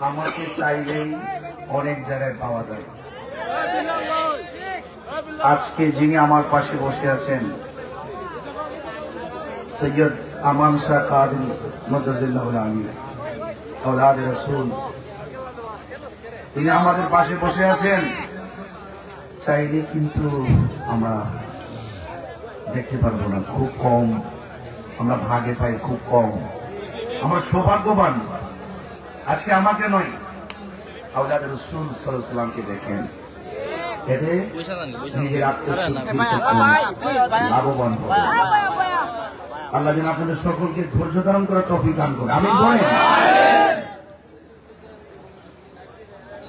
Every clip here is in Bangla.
আমাকে চাইলেই অনেক জায়গায় পাওয়া যায়। আজকে যিনি আমার পাশে বসে আছেন সৈয়দ আমান শাহ কাদরি মদ্দাজিল্লাহুল আলী আওলাদ রাসূল, তিনি আমাদের পাশে বসে আছেন। চাইলে কিন্তু আমরা দেখতে পারবো না, খুব কম আমরা ভাগে পাই, খুব কম। আমরা সৌভাগ্যবান। আজকে আমাকে নয়, আওলাদ রাসূল সাল্লাল্লাহু আলাইহি ওয়াসাল্লামকে দেখেন, এতে নিজের লাভবান হবে। আল্লাহ যেন আপনাদের সকলকে ধৈর্য ধারণ করার তৌফিক দান করে। আমিন বলেন।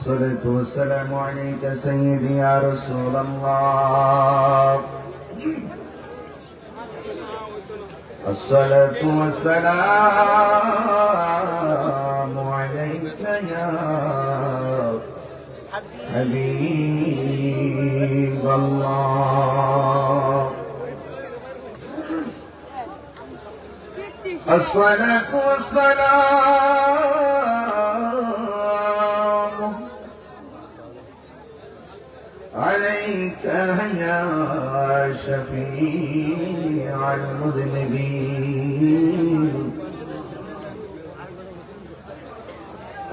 সালাতু ওয়াসসালামু আলাইকা সাইয়্যিদি ইয়া রাসূলুল্লাহ। الصلاة والسلام عليك يا حبيب الله. الصلاة والسلام عليك يا شفيع المذنبين.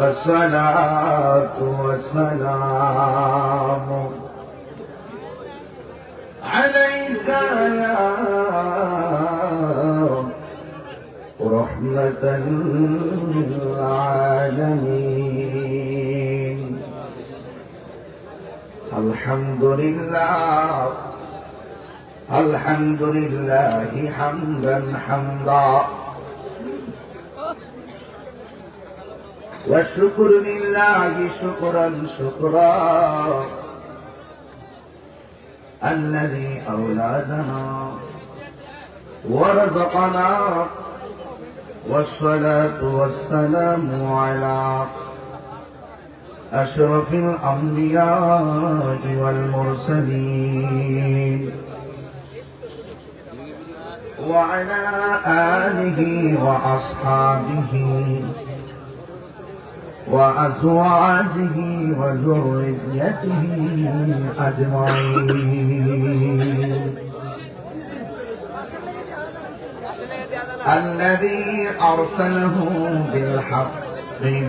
الصلاة والسلام عليك يا رحمة للعالمين. الحمد لله الحمد لله حمدا حمدا والشكر لله شكرا شكرا الذي أولادنا ورزقنا. والصلاة والسلام على أشرف الأنبياء والمرسلين وعلى آله وأصحابه وأزواجه وذريته أجمعين. الذي أرسله بالحق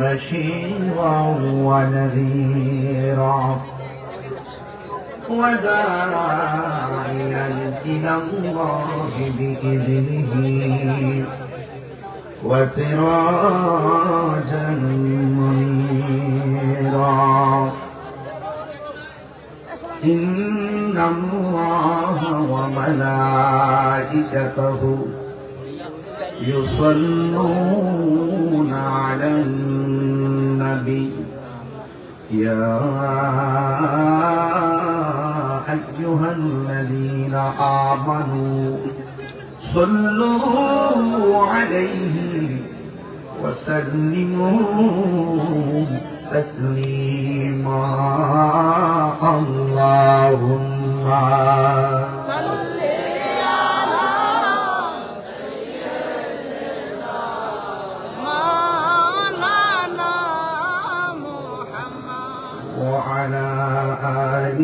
بشيرا ونذيرا وداعيا إلى الله بإذنه وسراجا منيرا. إن الله وملائكته يصلون على النبي يا أيها الذين آمنوا صلوا عليه وسلموا تسليما. اللهم وعلى آل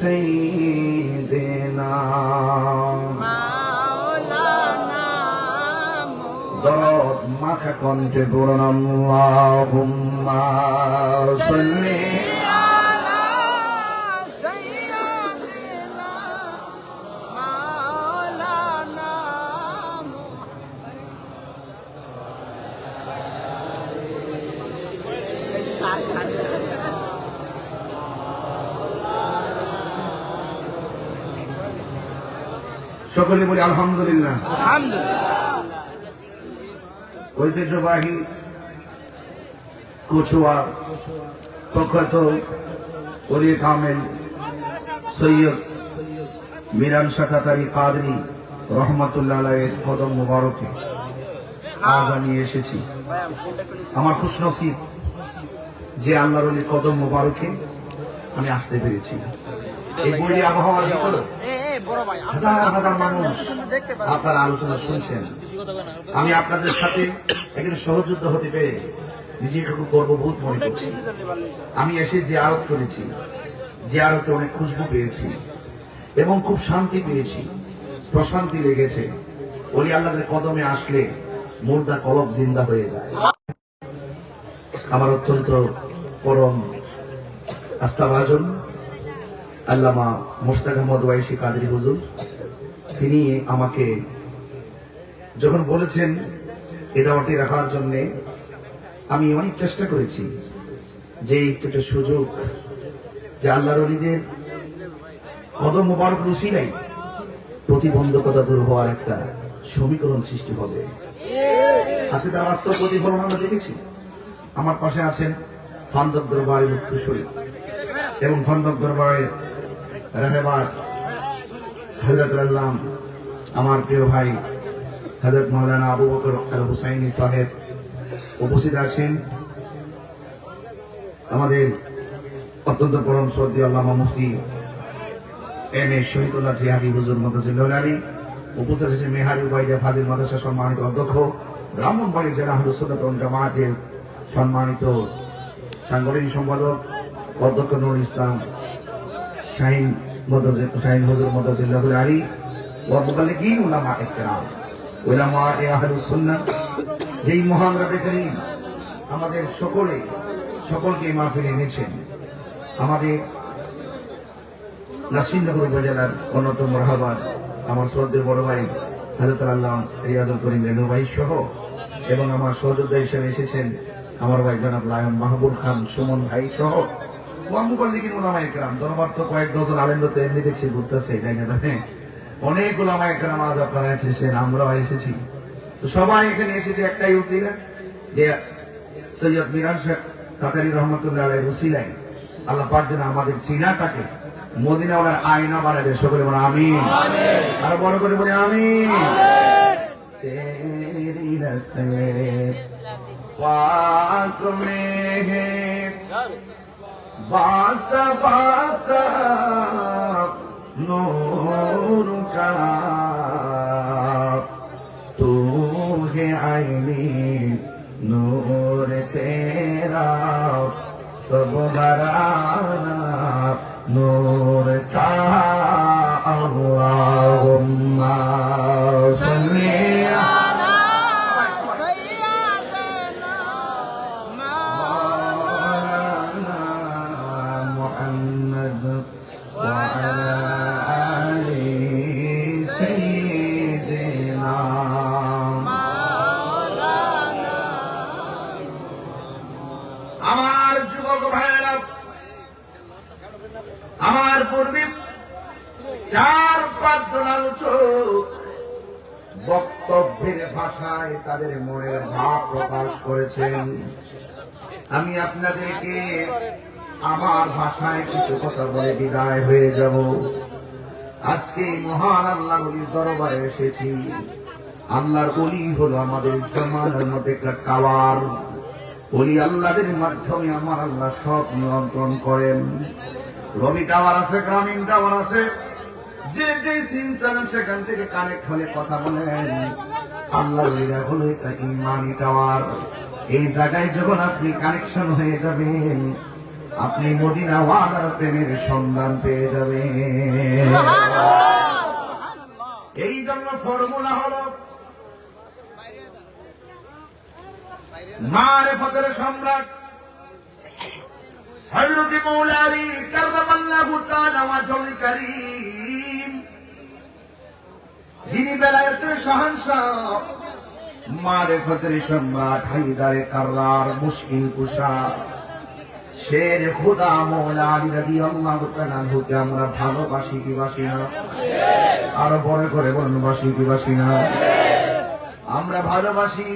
سيدنا ضرب মাখা কণ্ঠে পড়ুন আল্লাহুম্মা সাল্লি আলা সাইয়্যিদিনা মাওলানা সকলে বলি আলহামদুলিল্লাহ। ঐতিহ্যবাহী কচুয়া প্রখ্যাত ওলি কামেল সৈয়দ মিরান শাহ কাতারি কাদরি রহমাতুল্লাহ আলাইহির কদম মুবারকে আজ আমি এসেছি। আমার খুশনসিব যে আল্লাহর ওলির কদম মুবারকে আমি আসতে পেরেছি। এই বৈরী আবহাওয়ার ভিতরে হাজার হাজার মানুষ আপনারা আলোচনা শুনছেন। আমি আপনাদের সাথে একজন সহযোদ্ধা হতে পেরে নিজেকে খুব গর্ববোধ মনে করছি। আমি এসে জিয়ারত করেছি, জিয়ারতে অনেক খুশবু পেয়েছি এবং খুব শান্তি পেয়েছি, প্রশান্তি লেগেছে। ওলি আল্লাহদের কদমে আসলে মুর্দা কলব জিন্দা হয়ে যায়। আমার অত্যন্ত পরম আস্থাভাজন আল্লামা মুশতাক আহমদ ওয়াইসি কাদরি হুজুর, তিনি আমাকে যখন বলেছেন এই দাওয়াটি রাখার জন্য, আমি অনেক চেষ্টা করেছি যে একটা সুযোগ যে আল্লাহর ওলিদের কদম মোবারক রুসিলাই প্রতিবন্ধকতা দূর হওয়ার একটা সমীকরণ সৃষ্টি হবে। আজকে তার বাস্তব প্রতিফলন আমরা দেখেছি। আমার পাশে আছেন ফান্দক দরবারের উত্তরসূরি এবং ফান্দক দরবারের রাহেবার হযরত আল্লাম আমার প্রিয় ভাই হযরত মাওলানা আবু বকর আল হুসাইনি সাহেব উপস্থিত আছেন। আমাদের অত্যন্ত পরম শ্রদ্ধেয় আল্লামা মুফতি এম এ শহীদুল্লাহ জিহাদি হুজুর মাদ্রাসুল আলী, উপস্থিত আছেন মেহারি উবাইদা ফাজিল মাদ্রাসা সম্মানিত অধ্যক্ষ, ব্রাহ্মণবাড়িয়া জেলা আহলুস সুন্নাত ওয়াল জামাতের সম্মানিত সাংগঠনিক সম্পাদক অধ্যক্ষ নুরুল ইসলাম শাহিন হুজুর মাদ্রাসুল আলী ওয়া মুবাল্লিগিন উলামা ইকরাম উলামা আহলুস সুন্নাহ। যেই মহান রব্বে করিম আমাদের সকলকে মাহফিলে এনেছেন, আমাদের নাসিরনগর উপজেলার অন্যতম রহমান আমার শ্রদ্ধেয় বড় ভাই হযরত আল্লাহ রিয়াজুল করিম রেনু ভাই সহ, এবং আমার সহযোদ্ধা হিসেবে এসেছেন আমার ভাই জনাব লায়ন মাহবুব খান সুমন ভাই সহ মুবাল্লিগিন উলামা ইকরাম। দরবার তো কয়েক ডজন আলেম তো এমনি দেখছি ঘুরতেছে, তাই না? অনেক উলামা ইকরাম আজ আপনারা এসেছেন, আমরাও এসেছি। তো সবাই এখানে এসেছে একটাই উসিলা, যে সৈয়দ মিরান শেখ কাতারি রহমতুল্লাহ আলাইহির উসিলায় আল্লাহ পাক যেন আমাদের সিনাটাকে মদিনাওয়ালার আয়না বানাবে। সকলে বলে আমিন, আর বড় করে বলে আমিন। তেরি নসরত পাক में है बाचा बाचा नूर का, तू है आईनी नूर तेरा सब घराना नूर का। अल्लाहुम्मा सल्ली अला सय्यिदना मौलाना मुहम्मद व अला आलि सय्यिदना मौलाना। আমার যুবক ভাইয়েরা, আমার পূর্বে 4-5 জন আলোচক বক্তব্যের ভাষায় তাদের মনের ভাব প্রকাশ করেছেন। আমি আপনাদেরকে আমার ভাষায় কিছু কথা বলে বিদায় হয়ে যাব। আজকে মহান আল্লাহর ওলির দরবারে এসেছি। আল্লাহর ওলি হলো আমাদের জামানার মধ্যে একটা টাওয়ার। ওলি আল্লাহদের মাধ্যমে আমার আল্লাহ সব নিয়ন্ত্রণ করেন। রবি টাওয়ার আছে, গ্রামীণ টাওয়ার আছে, যে যে সিম চালান সেখান থেকে কানেক্ট হলে কথা বলেন। আল্লাহর ওলিরা হলো একটা ইমানি টাওয়ার। এই জায়গায় যখন আপনি কানেকশন হয়ে যাবেন, আপনি মদিনা ওয়ালার প্রেমের সন্ধান পেয়ে যাবেন। এই জন্য ফর্মুলা হলো মারিফতের সম্রাট হযরত মাওলা আলী কাররামাল্লাহু তাআলা ওয়াজহুল কারীম, যিনি বেলায়েতের শাহনশাহ, মারিফতের সম্রাট, হায়দারে কাররার, মুশকিল কুশা, শের খুদা মাওলা আলী রাদিয়াল্লাহু তাআলা আনহুকে আমরা ভালোবাসি কি বাসি না? আর বড় করে বলুন, বাসি কি বাসি না? আমরা ভালোবাসি,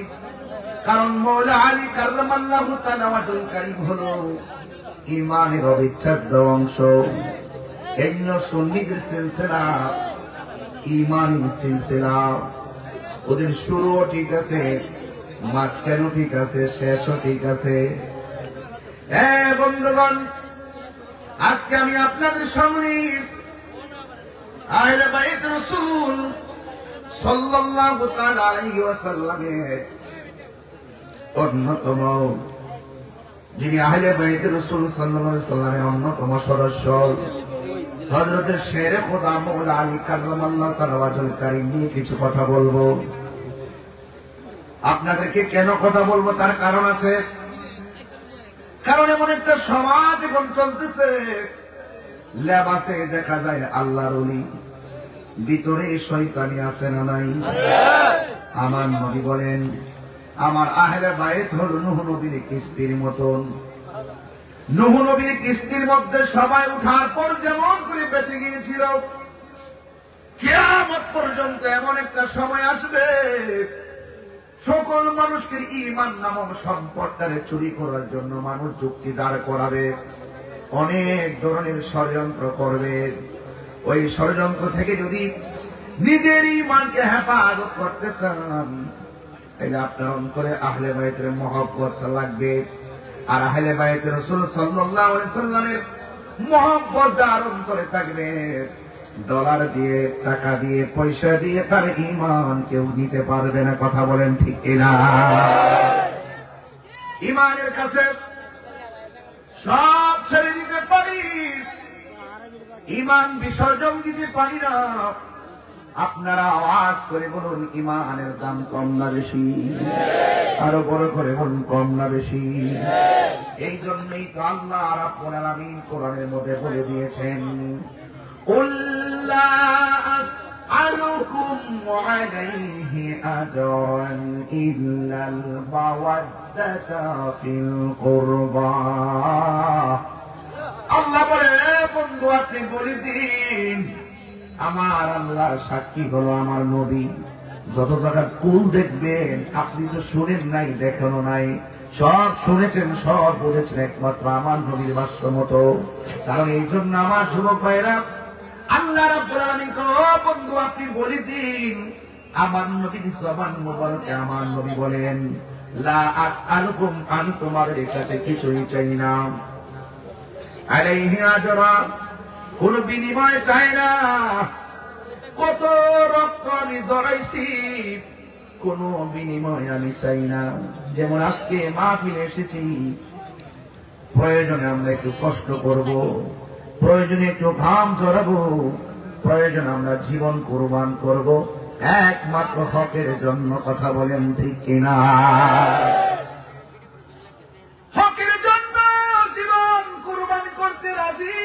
কারণ মাওলা আলী কাররামাল্লাহু তাআলা ওয়াজহুল কারীম হলো ইমানের অবিচ্ছেদ্য অংশ। এজন্য সুন্নিদের সিলসিলা ইমানি সিলসিলা। ওদের শুরুও ঠিক আছে, মাঝখানেও ঠিক আছে, শেষও ঠিক আছে। বন্ধুগণ, আজকে আমি আপনাদের সামনে আহলে বাইত রাসূল সাল্লাল্লাহু তাআলা আলাইহি ওয়াসাল্লামের অন্যতম যিনি আহলে বাইত রাসূল সাল্লাল্লাহু আলাইহি সাল্লামের অন্যতম সদস্য হযরত শেরে খোদা মাওলা আলী কাররামাল্লাহু তাআলা ওয়াজহুল কারীম নিয়ে কিছু কথা বলবো। আপনাদেরকে কেন কথা বলবো তার কারণ আছে। কারণ এমন একটা সমাজ এখন চলতেছে, লেবাসে দেখা যায় আল্লাহর ওলি, ভিতরে শয়তানি আছে না নাই? আমার নবী বলেন, আমার আহলে বাইত হলো নূহ নবীর কিস্তির মতন। নূহ নবীর কিস্তির মধ্যে সবাই উঠার পর যেমন করে বেঁচে গিয়েছিল, কিয়ামত পর্যন্ত এমন একটা সময় আসবে সকল মানুষকে ঈমান নামক সম্পদটারে চুরি করার জন্য মানুষ যুক্তি দাঁড় করাবে, অনেক ধরনের ষড়যন্ত্র করবে। ওই ষড়যন্ত্র থেকে যদি নিজের ঈমানকে হেফাজত করতে চান তাহলে আপনার অন্তরে আহলে বাইতের মহব্বত লাগবে। আর আহলে বাইত রাসূল সাল্লাল্লাহু আলাইহি সাল্লামের মহব্বত যার অন্তরে থাকবে, ডলার দিয়ে, টাকা দিয়ে, পয়সা দিয়ে তার ঈমান কেউ নিতে পারবে না। কথা বলেন ঠিক কিনা? ঈমানের কাছে সব ছেড়ে দিতে পারি, ঈমান বিসর্জন দিতে পারি না। আপনারা আওয়াজ করে বলুন, ঈমানের দাম কম না বেশি? আরো বড় করে বলুন, কম না বেশি? এই জন্যই তো আল্লাহ রাব্বুল আলামিন কোরআনের মধ্যে বলে দিয়েছেন, قُل لَّا أَسْأَلُكُمْ عَلَيْهِ أَجْرًا إِلَّا الْمَوَدَّةَ فِي الْقُرْبَى। আল্লাহ বলে, বন্ধু আপনি বলে দিন, আমার আল্লাহর সাক্ষী হলো আমার নবী। যত জায়গায় কুল দেখবেন, আপনি তো শুনেন নাই, দেখানো নাই, সব শুনেছেন, সব বুঝেছেন একমাত্র আমার নবীর ভাষ্য মতো। কারণ এই জন্য আমার যুবক ভাইরা, আল্লাহ রাব্বুল আলামিন কো বন্ধু আপনি বলে দিন, আমার নবীর জবান মোবারকে আমার নবী বলেন, লা আসআলুকুম, আমি তোমাদের কাছে কিছুই চাই না, আলাইহি আজরা, কোন বিনিময় চাই না। কত রক্ত আমি জড়াইছি, কোন বিনিময় আমি চাই না। যেমন আজকে মাহফিলে এসেছি, প্রয়োজনে আমরা একটু কষ্ট করব, প্রয়োজনে একটু ঘাম ঝরাবো, প্রয়োজনে আমরা জীবন কুরবান করব একমাত্র হকের জন্য। কথা বলেন ঠিক কিনা? হকের জন্য জীবন কুরবান করতে রাজি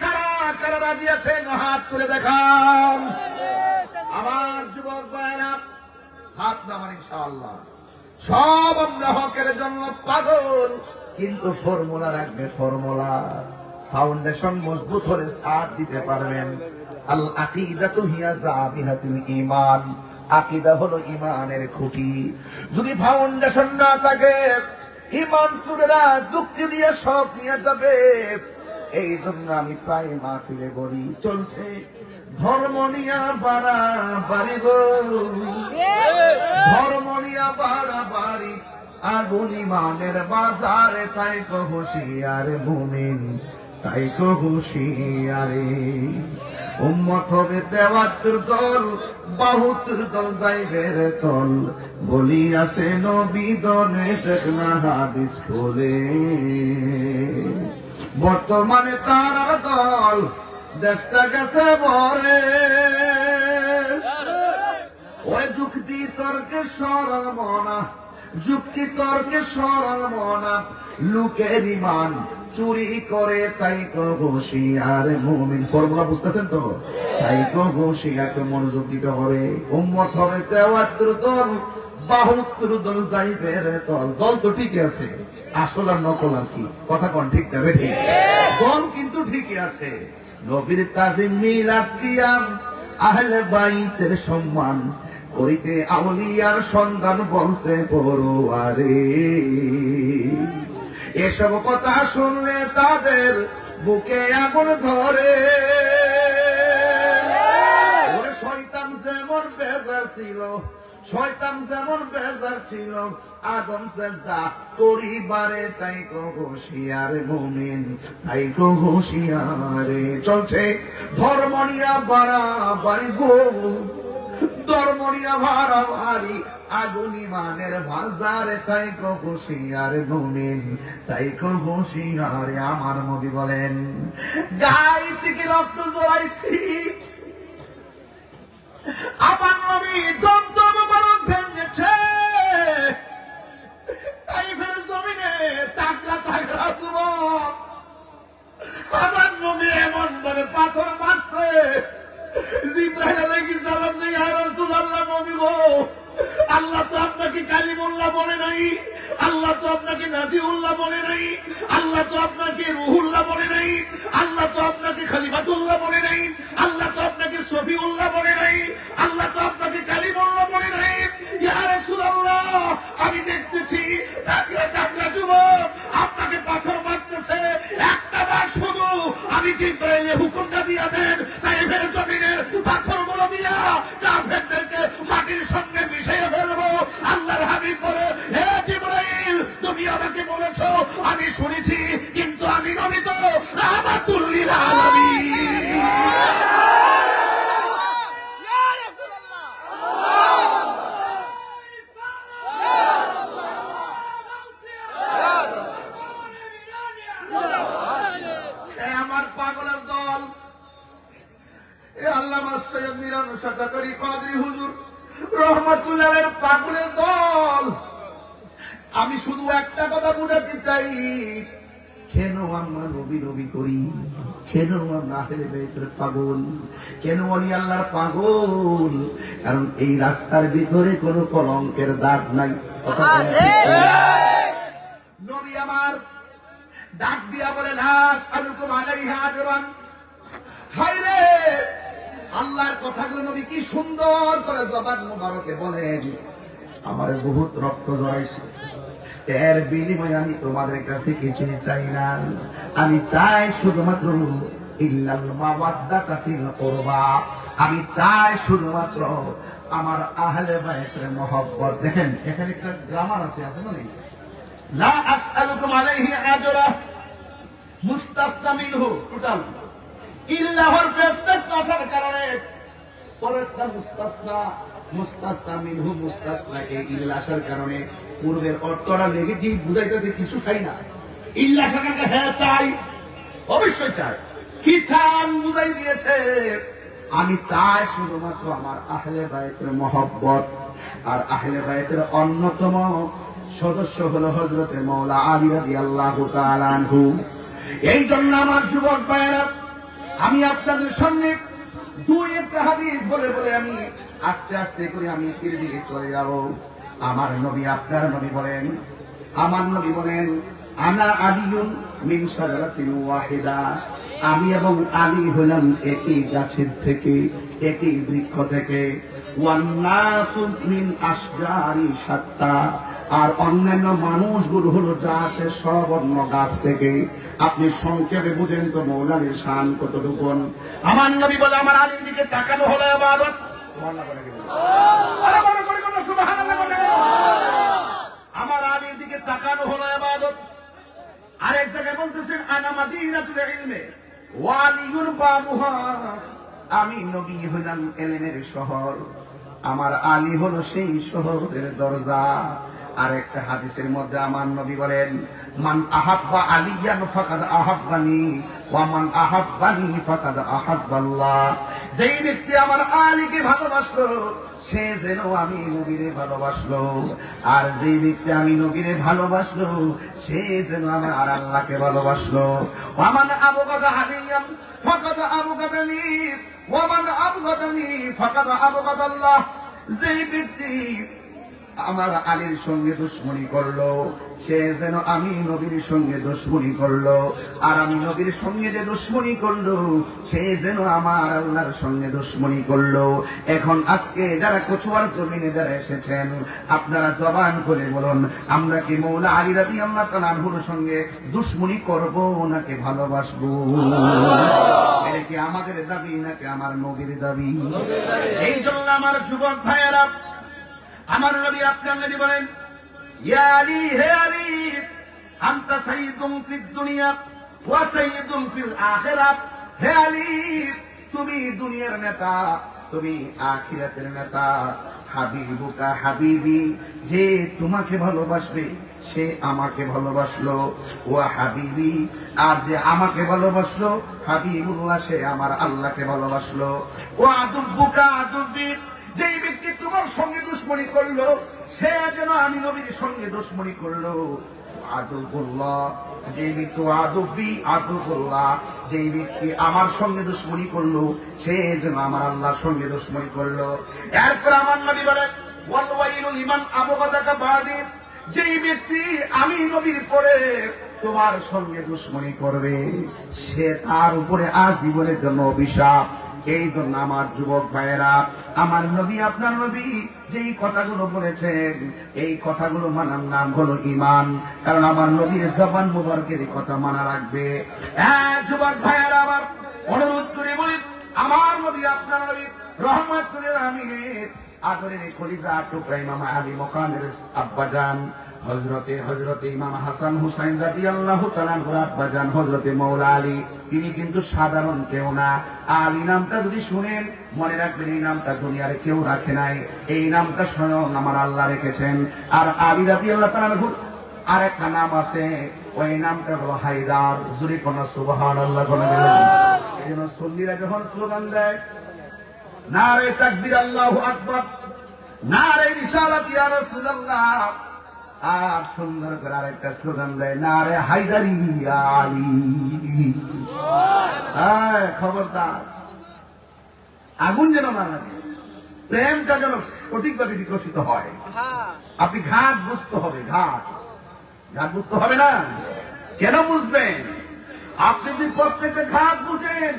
কারা কারা রাজি আছেন? হাত তুলে দেখান। আমার যুবক ভাইরা হাত নামান। ইনশাআল্লাহ সব আমরা হকের জন্য পাগল, কিন্তু ফর্মুলা রাখবে, ফর্মুলা। ফাউন্ডেশন মজবুত হলে সাথ দিতে পারবেন। আল আকিদাতু হিয়া জাবিহাতুল ঈমান, আকীদা হলো ঈমানের খুঁটি। যদি ফাউন্ডেশন না থাকে, ঈমান সুরেরা যুক্তি দিয়ে সব নিয়ে যাবে। এই জন্য আমি প্রায় মাহফিলে বলি, চলছে ধর্ম নিয়া বাড়াবাড়ি গো, ধর্ম নিয়া বাড়াবাড়ি, আগুন ঈমানের বাজারে, তাই কো হুঁশিয়ার মুমিন, তাই কো হুঁশিয়ারে। উম্মত হবে ৭৩ দল, ৭২ দল যাইবে রে তল, বলি আছে নবী দনে, দেখ না হাদিস খোলে। বর্তমানে তার দল দেশটা গেছে বরে, ওই যুক্তি তর্কে সরল মনা, যুক্তি তর্কে সরল মনা, লোকের ঈমান চুরি করে, তাই কো হুঁশিয়ার মুমিন। ফর্মুলা বুঝতেছেন তো? তাই কো হুঁশিয়ারকে মনোযোগ দিতে হবে। উম্মত হবে ৭৩ দল, ৭২ দল যাইবে রে তল। দল তো ঠিকই আছে, আসল আর নকল আর কি? কথা কোন ঠিক না বেঠিক? দল কিন্তু ঠিকই আছে। নবীর তাজিম, মিলাদ, কিয়াম, আহলে বাইতের সম্মান করিতে আউলিয়ার সন্ধান বলছে পড়ুয়ারে। এসব কথা শুনলে তাদের বুকে আগুন ধরে। ওরে শয়তান যেমন বেজার ছিল, শয়তান যেমন বেজার ছিল আদম সেজদা করিবারে, তাই কো হুঁশিয়ার মুমিন, তাই কো হুঁশিয়ারে। চলছে ধর্ম নিয়া বাড়াবাড়ি গো, ধর্ম নিয়ে ভাড়াভাড়ি আগুন ইমানের বাজারে, তাই কো হুঁশিয়ার মুমিন, তাই কো হুঁশিয়ার। আমার নবী বলেন, গাই থেকে রক্ত জড়াইছি, আমার নবী দমদম মোবারক ভেঙেছে, তাইফের জমিনে তাগড়া তাগড়া যুবক আমার নবী এমন ভাবে পাথর মারছে, জিবরাইল আলাইহিস সালাম নে, ইয়া রাসূলুল্লাহ, নবী গো, আল্লাহ তো আপনাকে কালিমুল্লাহ বলে নাই, আল্লাহ তো আপনাকে নাজিউল্লাহ বলে নাই, আল্লাহ তো আপনাকে রুহুল্লাহ বলে নাই, আল্লাহ তো আপনাকে খলিফাতুল্লাহ বলে নাই, আল্লাহ তো আপনাকে সফিউল্লাহ বলে নাই, আল্লাহ তো আপনাকে কালিমুল্লাহ বলে নাই। ইয়া রাসূলুল্লাহ, আমি দেখতেছি তাগড়া তাগড়া যুবক আপনাকে পাথর মারতেছে, একটা বার শুধু আমি জিবরাইলের হুকুমটা দিয়া দেন, তাইফের জমিনের পাথরগুলো দিয়া কাফেরদেরকে মাটির সঙ্গে মিশিয়ে ফেলবো। আল্লাহর হাবিব বলে, হে জিবরাইল, তুমি আমাকে বলেছো, আমি শুনেছি, কিন্তু আমি নবী তো রাহমাতুল লিল আলামিন। আমার পাগলের দল, এ আল্লামা সৈয়দ মিরান শাকারি কাদরি হুজুর রহমাতুল্লাহের পাগলের দল, আমি শুধু একটা কথা বুঝাতে চাই, কেন আমরা নবী নবী করি, কেন আমরা আহলে বাইতের পাগল, কেন ওলি আল্লাহর পাগল? কারণ এই রাস্তার ভিতরে কোনো কলঙ্কের দাগ নাই। নবী আমার ডাক দিয়া বলে, লা আসআলুকুম আলাইহা আজরান। হায়রে, আল্লাহর কথাগুলো নবী কি সুন্দর করে জবান মুবারকে বলেন, আমার বহুত রক্ত জড়াইছে, এর বিনিময়ে আমি তোমাদের কাছে কিছু চাই না, আমি চাই শুধুমাত্র ইল্লাল মাওয়াদ্দাতা ফিল কুরবা, আমি চাই শুধুমাত্র আমার আহলে বাইতের মহব্বত। দেখেন এখানে একটা গ্রামার আছে না, লা আসআলুকুম আলাইহি আজরা মুস্তাসনা মিনহু, টোটাল ইল্লাহর ফেরেশতা আসার কারণে পরেরটা মুস্তাসনা, মুস্তাসনা মিনহু মুস্তাসনাকে ইল্লাহ আসার কারণে পূর্বের অর্থটা নেগেটিভ বুঝাইতেছে, কিছু চাই না। ইল্লাহ সরকারকে হ্যাঁ চাই, অবশ্যই চাই, কি চান বুঝাই দিয়েছে, আমি চাই শুধুমাত্র আমার আহলে বাইতের মহব্বত। আর আহলে বাইতের অন্যতম সদস্য হলো হযরতে মাওলা আলী রাদিয়াল্লাহু তাআলা আনহু। এই জন্য আমার যুবক ভাইয়েরা, আমি আপনাদের সামনে দুই একটা হাদিস বলে বলে আমি আস্তে আস্তে করে আমি তীর দিকে চলে যাব। আমার নবী, আপনার নবী বলেন, আমার নবী বলেন, আনা আলিয়ুন মিন শাজারাতিন ওয়াহিদা, আমি এবং আলী হলাম একই গাছের থেকে, একই বৃক্ষ থেকে, ওয়ান নাসু মিন আশজারি শাত্তা, আর অন্যান্য মানুষগুলো হলো যা আছে সব অন্য গাছ থেকে। আপনি সংক্ষেপে বুঝেন তো মৌলানির শান কতটুকু। আমার নবী বলে, আমার আলীর দিকে তাকানো হলো ইবাদত। আমার আলীর দিকে তাকানো হলো ইবাদত। আরেক জায়গায় বলতেছেন, আনা মাদিনাতুল ইলমি ওয়া আলিয়ুন বাবুহা, আমি নবী হলাম ইলমের শহর, আমার আলী হলো সেই শহরের দরজা। আর একটা হাদিসের মধ্যে আমার নবী বলেন, মান আহাব্বা আলিয়ান ফাকাদ আহাব্বানি ওয়া মান আহাব্বানি ফাকাদ আহাব্বাল্লাহ, যেই ব্যক্তি আমার আলীকে ভালোবাসলো সে যেন আমি নবীরে ভালোবাসলো, আর যেই ব্যক্তি আমি নবীরে ভালোবাসলো সে যেন আমার আর আল্লাহকে ভালোবাসলো। ওয়া মান আবগাদা আলিয়ান ফাকাদ আবগাদানি ওয়া মান আবগাদানি ফাকাদ আবগাদাল্লাহ, যেই ব্যক্তি আমার আলীর সঙ্গে দুশ্মনী করলো সে যেন আমি নবীর সঙ্গে দুশ্মনী করলো, আর আমি নবীর সঙ্গে যে দুশ্মনী করলো সে যেন আমার আল্লাহর সঙ্গে দুশ্মনী করলো। এখন আজকে যারা কচুয়ার জমিনে যারা এসেছেন, আপনারা জবান করে বলুন, আমরা কি মৌলা আলী রাদিয়াল্লাহু তাআলা আনহুর সঙ্গে দুশ্মনী করব নাকি ভালোবাসবো? এটা কি আমাদের দাবি নাকি আমার নবীর দাবি? এই জন্য আমার যুবক ভাইয়েরা, আমার নবী আপনার নবী বলেন, ইয়া আলী, হে আলী, আনতা সাইয়্যিদুন ফিদ দুনিয়া ওয়া সাইয়্যিদুন ফিল আখিরাহ। হে আলী, তুমি দুনিয়ার নেতা, তুমি আখিরাতের নেতা। হাবিবুকা হাবিবি, যে তোমাকে ভালোবাসবে সে আমাকে ভালোবাসলো, ও হাবিবি, আর যে আমাকে ভালোবাসলো হাবিবুল্লাহ, সে আমার আল্লাহকে ভালোবাসলো। ও আদুব্বুকা আদুব্বি, যেই ব্যক্তি তোমার সঙ্গে দুশ্মনী করলো সে যেন আমি নবীর সঙ্গে দুশ্মনী করলো। আদুবুল্লাহ, যে ব্যক্তি আদুব্বি আদুবুল্লাহ, যেই ব্যক্তি আমার সঙ্গে দুশ্মনী করলো সে যেন আমার আল্লাহর সঙ্গে দুশ্মনী করলো। এরপর আমার নবী বলেন, ওয়াল ওয়াইলু লিমান আবগাদাকা বাদি, যেই ব্যক্তি আমি নবীর পরে তোমার সঙ্গে দুশ্মনী করবে সে তার উপরে আজীবনের জন্য অভিশাপ। এই জন্য আমার যুবক ভাইয়েরা, আমার নবী আপনার নবী যেই কথাগুলো বলেছেন এই কথাগুলো মানার নাম হলো ঈমান। কারণ আমার নবীর জবান মুবারকের কথা মানা রাখবে। যুবক ভাইয়েরা, আমার অনুরোধ করে বলি, আমার নবী আপনার নবী রহমাতুল আমিনের আদরের কলিজা টুকরা ইমাম আলী মকামের আব্বাজান হযরতে ইমাম হাসান হুসাইন রাদিয়াল্লাহু তাআলা আনহুর আব্বাজান হযরতে মাওলা আলী, তিনি কিন্তু সাধারণ কেউ না। আলী নামটা যদি শুনেন মনে রাখবেন এই নামটা দুনিয়ার কেউ রাখে নাই, এই নামটা স্বয়ং আমার আল্লাহ রেখেছেন। আর আলী রাদিয়াল্লাহু তাআলা আনহুর আর একটা নাম আছে, ওই নামটা হলো হায়দার। জুরি কোন সুবহানাল্লাহ বলেন। এই জন্য সুন্নিরা যখন স্লোগান দেয় নারে তাকবীর আল্লাহু আকবার, নারে রিসালাত ইয়া রাসূলুল্লাহ, আর সুন্দর করে আরেকটা স্লোগান দেয় নারে হায়দারি ইয়া আলী। খবরদার, আগুন যেন না লাগে, প্রেমটা যেন সঠিকভাবে বিকশিত হয়। আপনি ঘাট বুঝতে হবে, ঘাট বুঝতে হবে না। কেন বুঝবেন? আপনি যদি প্রত্যেকটা ঘাট বুঝেন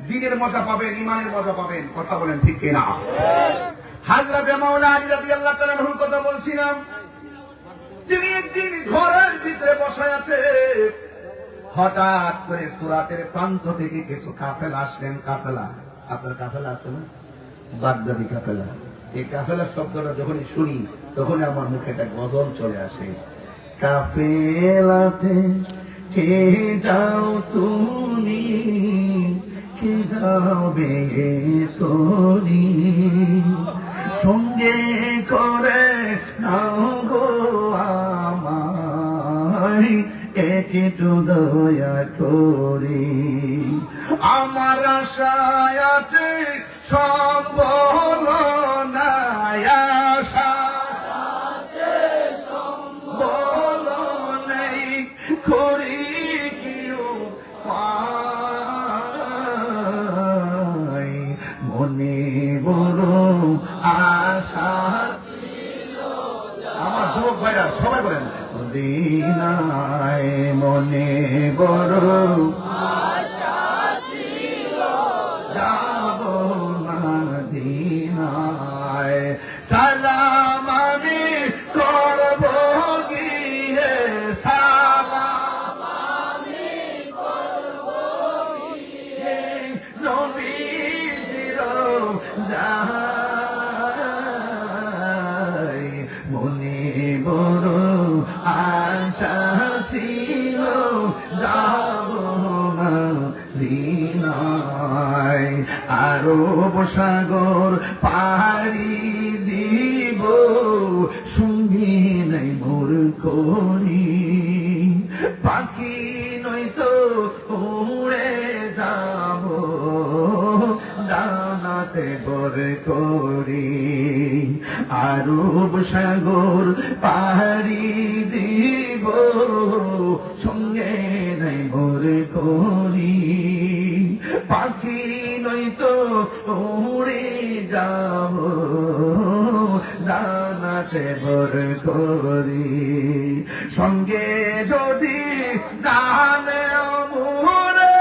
দ্বীনের মজা পাবেন, ইমানের মজা পাবেন। কথা বলেন ঠিক কিনা? হযরত মাওলানা আলী রাদিয়াল্লাহু তাআলা আনহুর কথা বলছিলাম। তিনি একদিন ঘরের ভিতরে বসে আছে, হঠাৎ করে ফুরাতের প্রান্ত থেকে কিছু কাফেলা আসলেন। কাফেলা, আপনার কাফেলা আছে না? বাগদাদি কাফেলা। এই কাফেলা শব্দটা যখনই শুনি তখন আমার মুখে একটা গজল চলে আসে। কাফেলাতে কে যাও তুমি, কে যাবে তোরি, সঙ্গে করে নাও গো আমায়, একটু দয়া করি। আমার আশায়াতে সম্বল নাই, আশা সম্বল নেই, করি কিও পাই, মনে বড় আশা ছিল। আমার যুবক ভাইরা সবাই বলেন মদিনায়, মনে বড় আশা ছিল, যাব মদিনায়, সালাম আমি করব গিয়ে, সালাম আমি করব গিয়ে, নবীজির যাই, মনে বড় আশা ছিল, যাব মদিনায়, আরব সাগর পাড়ি দিব, সঙ্গী নাই মোর করি, পাখি নয়তো উড়ে যাব, ডানাতে বর করি, আরব সাগর পাড়ি দিব, সঙ্গে নাই মোর করি, পাখি নয়তো উড়ে যাব, ডানাতে বর করি, সঙ্গে যদি ডানে মোরে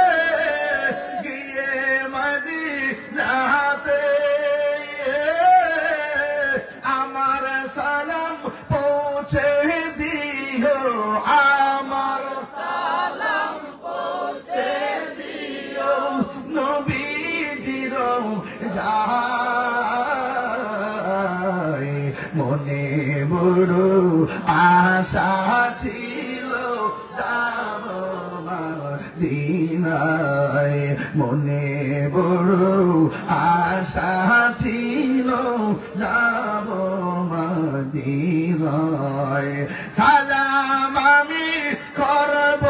গিয়ে মদিনাতে, আমার সালাম পৌঁছে দিও, আমার সালাম পৌঁছে দিও, নবীজির যাই, মনে বড় আশা ছিল, যাব মদিনায়, মনে বড় আশা ছিল যাব মদিনায় সালাম আমি করব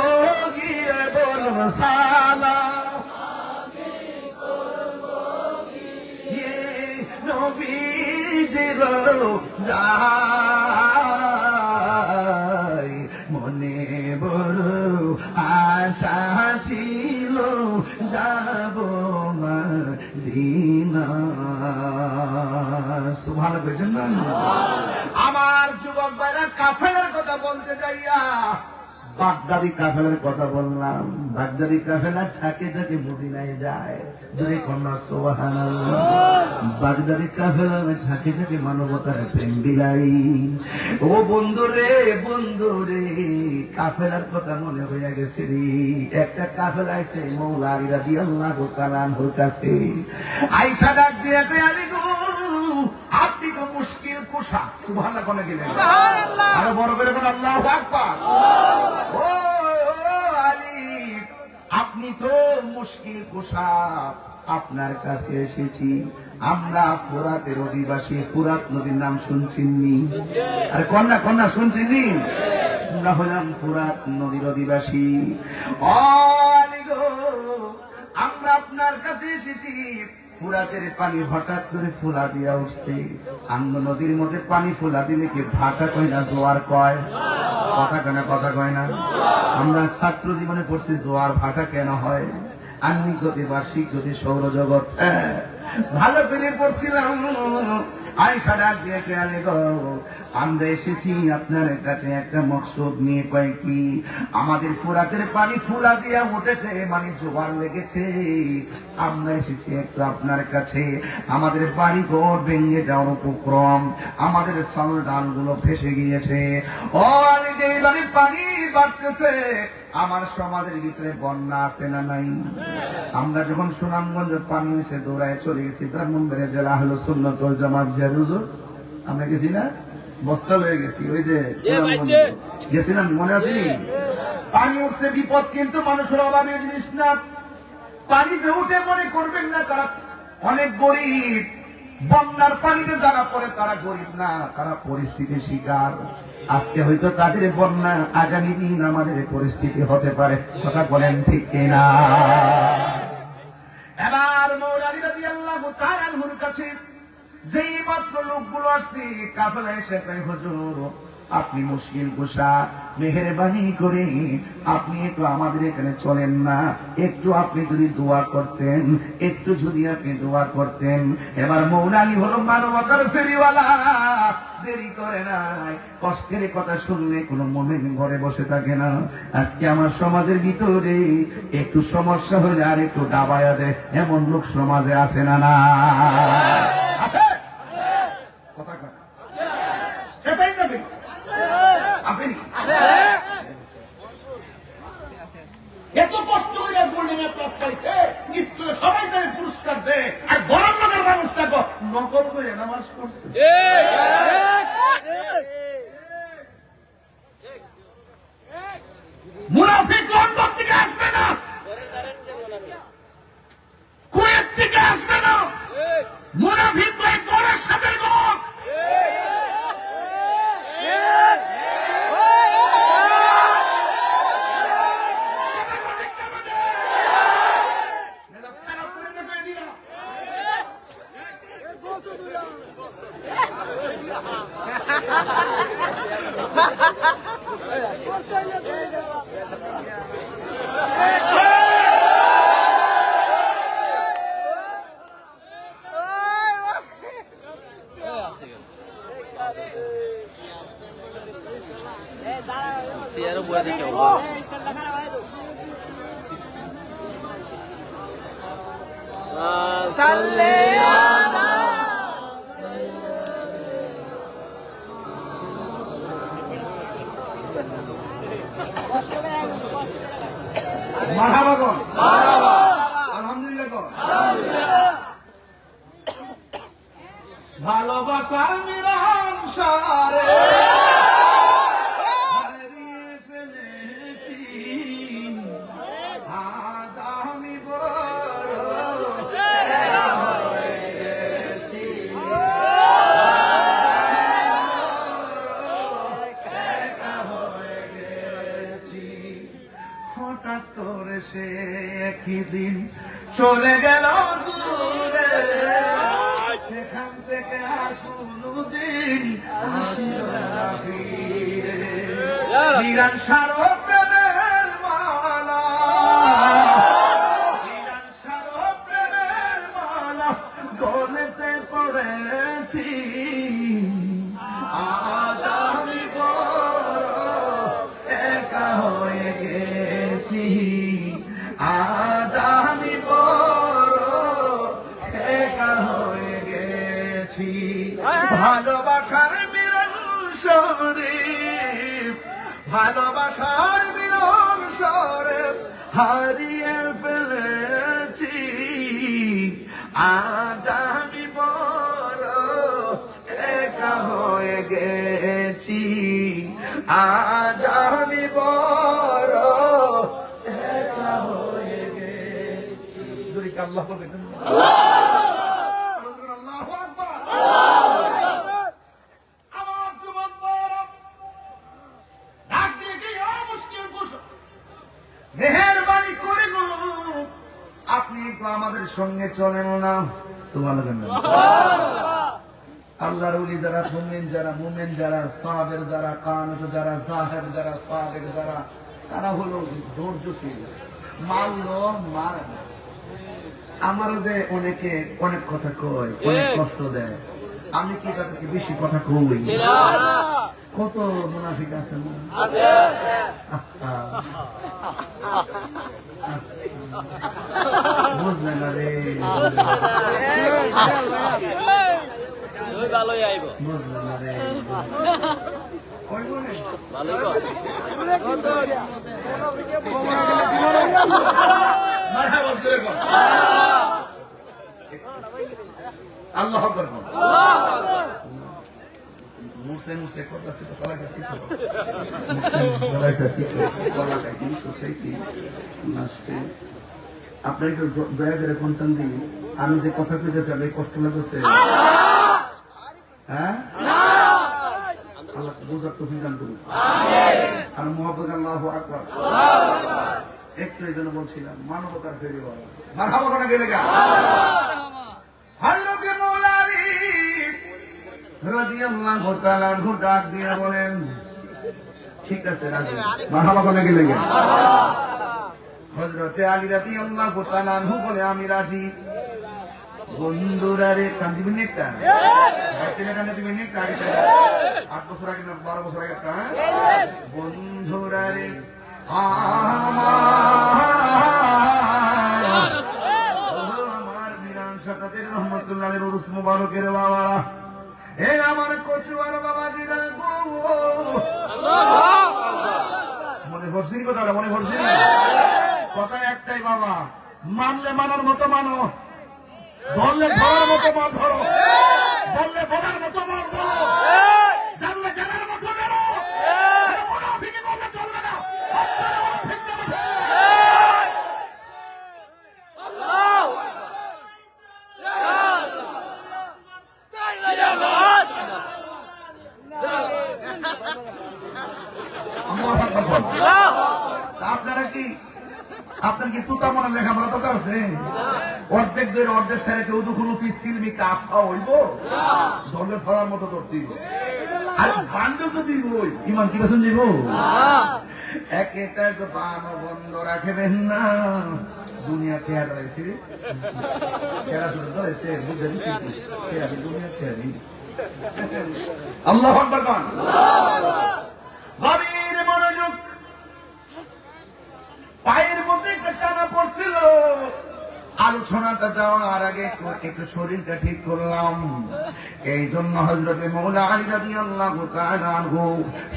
গিয়ে বলব সালাম নবীজির যায় মনে বড় আশা ছিল যাব মদিনা সুবহানাল্লাহ। আমার যুবক ভাইরা কাফেলার কথা বলতে যাইয়া বাগদাদি কাফেলার কথা বললাম। বাগদাদি কাফেলা ঝাঁকে ঝাঁকে মদিনায় যায়, যদি কন্যা সুবহানাল্লাহ। বাগদাদি কাফেলা ঝাঁকে ঝাঁকে মানবতার প্রেম বিলাই। ও বন্ধুরে বন্ধুরে, কাফেলার কথা মনে হইয়া গেছে রে। একটা কাফেলা আইছে মৌলা আলী রাদিয়াল্লাহু তাআলা আনহুর কাছে। আয়েশা ডাক দিয়ে কয়, আলী গো আপনি তো মুশকিল কুশা। সুবহানাল্লাহ কোনে গেলেন? সুবহানাল্লাহ। আরো বড় করে বলেন আল্লাহু আকবার। ও আলী, আপনি তো মুশকিল কুশা, আপনার কাছে এসেছি। আমরা ফুরাতের অধিবাসী, ফুরাত নদীর নাম শুনছেননি? আরে কন্যা কন্যা শুনছেননি? আমরা হলাম ফুরাত নদীর অধিবাসী। ও আলী গো, আমরা আপনার কাছে এসেছি। ফুরাতের পানি হঠাৎ করে ফোলা দিয়া উঠছে। আঙ্গ নদীর মধ্যে পানি ফোলা দিলে কি ভাটা কয় না জোয়ার কয়? কথা কয় না, কথা কয় না। আমরা ছাত্র জীবনে পড়ছি জোয়ার ভাটা কেন হয়, আঙ্গিক গতি বার্ষিক গতি সৌরজগৎ ভালো করে পড়ছিলাম। আয়েশা ডাক দিয়ে আলী গো, আমরা এসেছি আপনার কাছে একটা মকসদ নিয়ে। কয় কি? আমাদের ফুরাতের পানি ফুলা দিয়া উঠেছে, মানে জোয়ার লেগেছে। আমরা এসেছি একটু আপনার কাছে। আমাদের বাড়ি ঘর ভেঙে যাওয়ার উপক্রম, আমাদের চাল ডাল গুলো ভেসে গিয়েছে। ও আলী, যেইভাবে পানি বাড়তেছে আমার সমাজের ভিতরে বন্যা আছে না নাই? আমরা যখন সুনামগঞ্জ পানি হয়েছে দৌড়ায় চলে গেছি ব্রাহ্মণবাড়িয়া জেলা আহলে সুন্নাত ওয়াল জামাত জিয়ারুজুর। আমরা গেছি না, বস্তা লয়ে গেছি, ওই যে গেছিলাম, মনে আসেনি? পানি উঠছে বিপদ, কিন্তু মানুষের অভাবের জিনিস না। পানিতে উঠে মনে করবেন না তারা অনেক গরিব। বন্যার পানিতে যারা পড়ে তারা গরিব না, তারা পরিস্থিতির শিকার। আজকে হয়তো তাদের বন্যা, আগামী দিন আমাদের পরিস্থিতি হতে পারে। কথা বলেন ঠিক কিনা? এবার মৌলা আলী রাদিয়াল্লাহু তাআলা আনহুর কাছে যেই মাত্র লোকগুলো আসছে, কাফেলা এসে কয়, হুজুর আপনি মুশকিল কুশা, মেহেরবানি করে আপনি একটু আমাদের এখানে চলেন না, একটু আপনি যদি দোয়া করতেন, একটু যদি আপনি দোয়া করতেন। এবার মৌলা আলী হলো মানবতার ফেরিওয়ালা, দেরি করে নাই। কষ্টের কথা শুনলে কোনো মুমিন ঘরে বসে থাকে না। আজকে আমার সমাজের ভিতরে একটু সমস্যা হলে আর একটু ডাবায়া দেয়, এমন লোক সমাজে আছে না? না আছে? কথা কয় সেটাই নেবে আসেনি? এত কষ্ট করে গোল্ডেন প্লাস পাইছে, স্কুলে সবাই তাদের পুরস্কার দেয়, আর গরম নগর মানুষটা নকল করে নামাজ পড়ছে। মুনাফিক লন্ডন থেকে আসবে না, কুয়েত থেকে আসবে না, মুনাফিক ঘরের সাথে ঘর। সিয়ারও বয়ে দেখে সাল্লে মারহাবা গো, মারহাবা, আলহামদুলিল্লাহ গো, আলহামদুলিল্লাহ। ভালোবাসার মিলন সারে হারিয়ে ফেলেছি, আজ আমি বড় করে সে একই দিন চলে গেল দূরে, সেখান থেকে আর কোনদিন আসিল না ফিরে। বিরান সারপ্রেমের মালা, বিরান সারপ্রেমের মালা গলেতে পড়েছি, আজ আমি বড় একা হয়ে গেছি, আজ আমি বড় একা হয়ে গেছি। ভালোবাসার মিলন শরীফ, ভালোবাসার মিলন শরীফ হারিয়ে ফেলেছি, আজ আমি বড় একা হয়ে গেছি, আজ আমি বড় একা হয়ে গেছি। আল্লাহ মেহেরবানি করে গো আপনি একটু আমাদের সঙ্গে চলেন না। সুবহানাল্লাহ। আল্লাহর ওলি যারা, মুমিন যারা, সাহাবের যারা, কানত যারা, জাহের যারা, সাদেক যারা, তারা হলো ধৈর্যশীল। মারলো মার, আমারও যে অনেকে অনেক কথা কয়, অনেক কষ্ট দেয়, আমি কি তাদেরকে বেশি কথা কই? কত মুনাফিক আছে না? বুঝলে না রে, ভালোই আইব, বুঝলে না রে। আল্লাহ মুসলিম মুসলিম করতেছি তো সবাই কাছে আপনার একটু দয়া করে পঞ্চান দিন, আমি যে কথা কইতেছি আপনার কষ্ট লাগতেছে? হ্যাঁ, আল্লাহ বুঝার তো চিন্তান করুন। আর মোহাম্মদ আল্লাহু আকবার। একটু এই জন্য বলছিলাম মানবতার ফেরি বলা মারহাবা না গেলে গা। হযরত মৌলানা রাদিয়াল্লাহু তাআলা আনহু ডাক দিয়ে বলেন, ঠিক আছে রাজি, মারহাবা না গেলে গা। হযরত আলী রাদিয়াল্লাহু তাআলা আনহু বলে, আমি রাজি। বন্ধুরা রে, কান্দিবেন একটা দিবেন একটা, 8 বছর আগে না 12 বছর আগে একটা। বন্ধুরা রে আমার বিরান সাকাতের রহমতুল্লাহ উরুস মুবারকের বাবা, এ আমার কচুয়ার বাবা দিরা গো, মনে পড়ছে কথাটা? মনে পড়ছে? কথা একটাই বাবা, মানলে মানার মতো মানো, বললে ধরার মতো মার ধরো, বললে বলার মতো মার ধরো, জানলে জানার মতো বেরো, মুনাফিকি বললে চলবে না। আপনারা কি, আপনার কি তুতা মনে লেখাপড়া তো আছে? অর্ধেক ধরে অর্ধেক ছেড়ে কেউ দুখন সিলমি কাফা হইব, ধরলে ধরার মতো ধরতে আর বান্ডেল তো দিব ইমান কি বেসন দিব। একটা বান বন্ধ রাখবেন না, দুনিয়া খেয়া দাঁড়াইছে, খেলা শুরু করেছে, বুঝতে দিচ্ছি দুনিয়া খেয়া দিই। আল্লাহু আকবার গান গভীর মনোযোগ। পায়ের মধ্যে একটা টানা পড়ছিল, আলোচনাটা যাওয়ার আগে একটু শরীরটা ঠিক করলাম। এই জন্য হযরতে মওলা আলী রাদিয়াল্লাহু তাআলা আনহু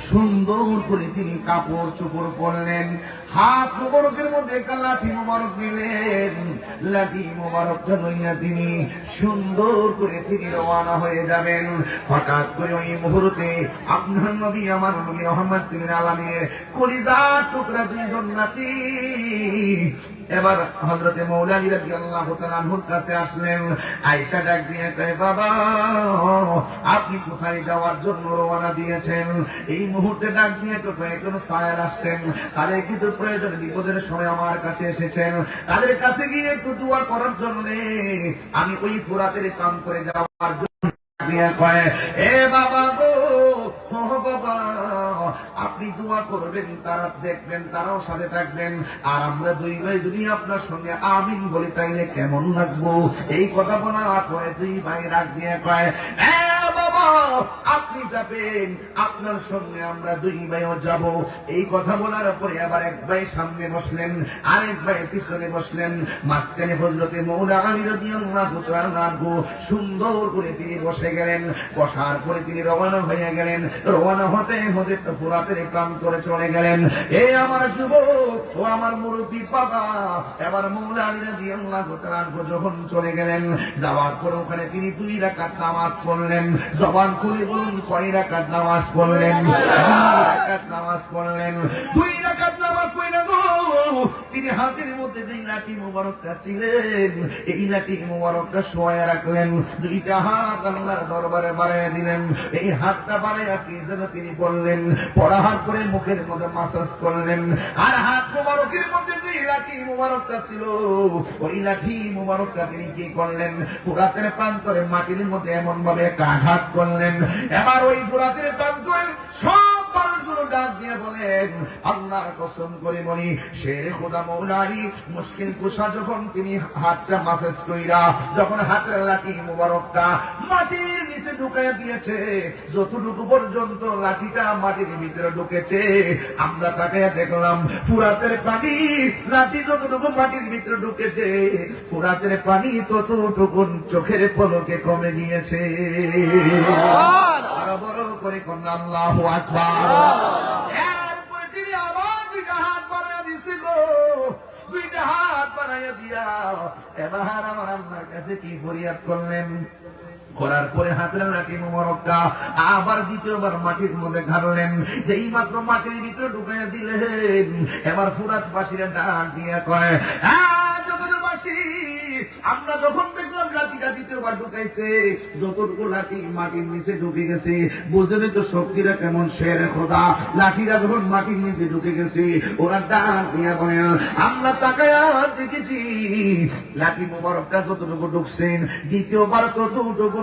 সুন্দর করে তিনি কাপড় চোপড় পরলেন, হাত মোবারকের মধ্যে একটা লাঠি মোবারক দিলেন, লাঠি মোবারকটা লইয়া তিনি সুন্দর করে তিনি রওনা হয়ে যাবেন। হঠাৎ করে ওই মুহূর্তে আপনার নবী, আমার নবী রহমাতুল লিল আলামিনের কলিজার টুকরা দুইজন নাতি এবার হযরতে মৌলা আলী রাদিয়াল্লাহু তাআলা আনহুর কাছে আসলেন। আয়েশা ডাক দিয়ে কয়, বাবা আপনি কোথায় যাওয়ার জন্য রওনা দিয়েছেন? এই মুহূর্তে ডাক দিয়ে তো একজন সায়ার আসছেন, তাদের কিছু প্রয়োজন বিপদের সময় আমার কাছে এসেছেন, তাদের কাছে গিয়ে একটু দোয়া করার জন্য আমি ওই ফুরাতের কাম করে যাওয়ার জন্য দিয়ে কয়, এ বাবা গো, ও বাবা আপনি দোয়া করবেন, তারা দেখবেন, তারাও সাথে থাকবেন, আর আমরা দুই ভাই যদি আপনার সঙ্গে আমিন বলি তাইলে কেমন লাগবো? এই কথা বলার পরে দুই ভাই রাগ দিয়ে কয়, এ বাবা আপনি যাবেন, আপনার সঙ্গে আমরা দুই ভাইও যাব। এই কথা বলার পরে আবার এক ভাই সামনে বসলেন, আরেক ভাই পিছনে বসলেন, মাঝখানে হযরতে মৌলা আলী রাদিয়াল্লাহু তাআলা আনহু সুন্দর করে তিনি বসে গেলেন। বসার পরে তিনি রওনা হয়ে গেলেন। রওনা হতে হতে ফুরাতের প্রান্তরে চলে গেলেন। এই আমার যুবক ও আমার মুরব্বী বাবা, এবার মৌলা আলী রাদিয়াল্লাহু তাআলা আনহু যখন চলে গেলেন, যাওয়ার পর ওখানে তিনি 2 রাকাত নামাজ পড়লেন। জবান খুলে বলুন, কয় রাকাত নামাজ পড়লেন? 2 রাকাত নামাজ পড়লেন। 2 রাকাত নামাজ পড়লেন গো, তিনি হাতের মধ্যে যে লাঠি মুবারকটা ছিলেন, এই লাঠি মুবারকটা শোয়া রাখলেন। 2টা হাত আল্লাহর দরবারে বাড়াইয়া দিলেন। এই হাতটা বাড়াইয়া কি যেন তিনি বললেন, পড়া হাত করে মুখের মধ্যে মাসাজ করলেন। আর হাত মুবারকের মধ্যে যে লাঠি মুবারকটা ছিল, ওই লাঠি মুবারকটা তিনি কি করলেন, ফুরাতের প্রান্তরে মাটির মধ্যে এমন ভাবে একটা আঘাত করলেন। এবার ওই ফুরাতের প্রান্তরের সব মানুষগুলো ডাক দিয়ে বলেন, আল্লাহর কসম করে বলি, শেরে খোদা মৌলা আলী মুশকিল কুশা যখন তিনি হাতটা মাসাজ কইরা যখন হাতের লাঠি মুবারকটা মাটির নিচে ঢুকাইয়া দিয়েছে, যতটুকু পর্যন্ত লাঠিটা মাটির ভিতরে ঢুকেছে, আমরা তাকাইয়া দেখলাম ফুরাতের পানি, লাঠি যতটুকু মাটির ভিতরে ঢুকেছে, ফুরাতের পানি ততটুকু চোখের পলকে কমে গিয়েছে। আরো বড় করে কন্যা আল্লাহু আকবার। এরপরে তিনি আবার 2টা হাত বাড়াইয়া দিছে গো, 2টা হাত বাড়াইয়া দিয়া এবার আমার আল্লাহর কাছে কি ফরিয়াদ করলেন, করার পরে হাতের লাঠি মুবারকটা আবার দ্বিতীয়বার মাটির মধ্যে ঘাড়লেন। যেই মাত্র মাটির ভিতরে ঢুকাইয়া দিলেন, এবার ফুরাতবাসীরা ডাক দিয়া কয়, জগৎবাসী আমরা যখন দেখলাম লাঠিটা দ্বিতীয়বার ঢুকাইছে, যতটুকু লাঠি মাটির নিচে ঢুকে গেছে, বুঝলেন তো শক্তিরা কেমন, শেরে খোদা লাঠিটা যখন মাটির নিচে ঢুকে গেছে, ওরা ডাক দিয়া বলেন, আমরা তাকায়া দেখেছি লাঠি মুবারকটা যতটুকু ঢুকছেন, দ্বিতীয়বার ততটুকু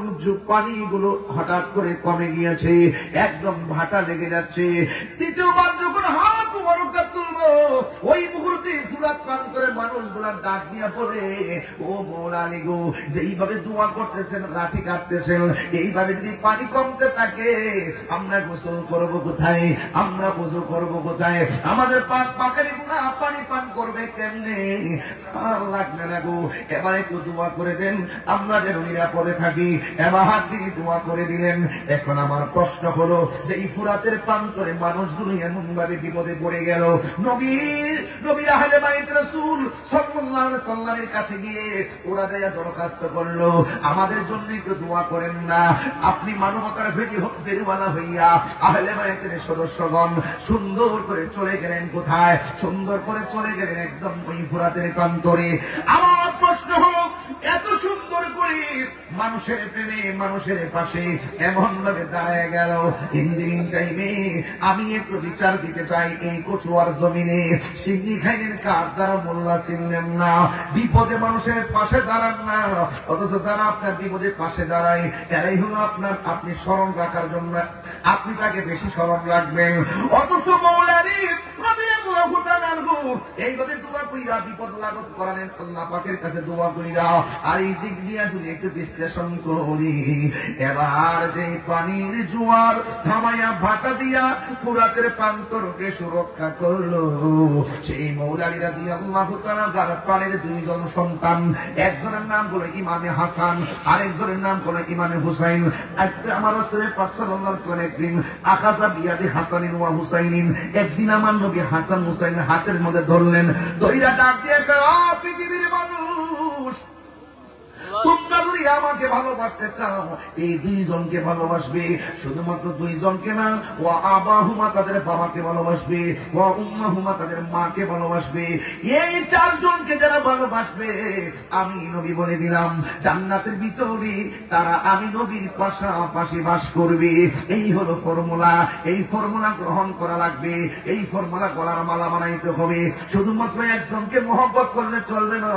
পানিগুলো হঠাৎ করে কমে গিয়েছে, একদম ভাটা লেগে যাচ্ছে। তৃতীয়বার যখন হাত মুবারকটা তুলবো, ওই মুহূর্তে ফুরাত প্রান্তরের মানুষগুলা ডাক দিয়া বলে, ও মৌলা আলী গো, যেইভাবে দোয়া করতেছেন, লাঠি কাটতেছেন, এইভাবে যদি পানি কমতে থাকে, আমরা গোসল করবো কোথায়, আমরা গোসল করবো কোথায়, আমাদের পাখারি গুলা পানি পান করবে কেমনে? আর লাগবে না গো, এবার একটু দোয়া করে দেন, আমরা যেন নিরাপদে থাকি। এবার হাত দিয়ে দোয়া করে দিলেন। এখন আমার প্রশ্ন হলো, যে এই ফুরাতের প্রান্তরে মানুষগুলো এমন ভাবে বিপদে পড়ে গেল, নবীর আহলে বাইত রাসূল সাল্লাল্লাহু আলাইহি সাল্লামের কাছে গিয়ে ওরা যায় দরখাস্ত করলো, আমাদের জন্য একটু দোয়া করেন না। আপনি মানবতার ফেরিওয়ালা হইয়া আহলে বাইতের সদস্যগণ সুন্দর করে চলে গেলেন কোথায়? সুন্দর করে চলে গেলেন একদম ওই ফুরাতের প্রান্তরে। আমার প্রশ্ন হলো, এত সুন্দর করে মানুষের প্রেমে মানুষের পাশে এমন ভাবে দাঁড়ায় গেল, ইন্দিন টাইমে আমি একটু বিচার দিতে চাই, এই কচুয়ার জমিনে সিন্নি খাইলেন কার দ্বারা? মোল্লা চিনলেন না, বিপদে মানুষের পাশে দাঁড়ান না, অথচ যারা আপনার বিপদে পাশে দাঁড়ায় এরাই হলো আপনার, আপনি স্মরণ রাখার জন্য আপনি তাকে বেশি স্মরণ রাখবেন। অথচ মৌলা আলী রাদিয়াল্লাহু তাআলা আনহু এইভাবে দোয়া কইরা বিপদ লাগত করালেন আল্লাহ পাকের কাছে দোয়া কইরা। আর এই দিক দিয়ে যদি একটু বিশ্লেষণ করি, এবার যে পানির জোয়ার থামাইয়া ভাটা দিয়া ফুরাতের প্রান্তরকে সুরক্ষা করলো, সেই মৌলা আলী রাদিয়াল্লাহু তাআলা যার প্রাণের 2 জন সন্তান, একজনের নাম হলো ইমামে হাসান, আরেকজনের নাম হলো ইমামে হুসাইন। আজকে আমার রাসূলের পাক সাল্লাল্লাহু আলাইহি ওয়াসাল্লাম একদিন আকাযা বিয়াদি হাসানিন ওয়া হুসাইনিন, একদিন আমার নবী হাসান হুসাইন হাতের মধ্যে ধরলেন, দইরা ডাক দিয়ে কয়, পৃথিবীর মানুষ তোমরা যদি আমাকে ভালোবাসতে চাও এই দুইজনকে ভালোবাসবে, শুধুমাত্র দুইজনকে না, ও আবাহুমা তাদের বাবাকে ভালোবাসবে, ও উম্মাহুমা তাদের মাকে ভালোবাসবে। এই চারজনকে যারা ভালোবাসবে আমি নবী বলে দিলাম জান্নাতের ভিতরে তারা আমি নবীর পাশাপাশি বাস করবে। এই হলো ফর্মুলা। এই ফর্মুলা গ্রহণ করা লাগবে, এই ফর্মুলা গলার মালা বানাইতে হবে। শুধুমাত্র একজনকে মহব্বত করলে চলবে না,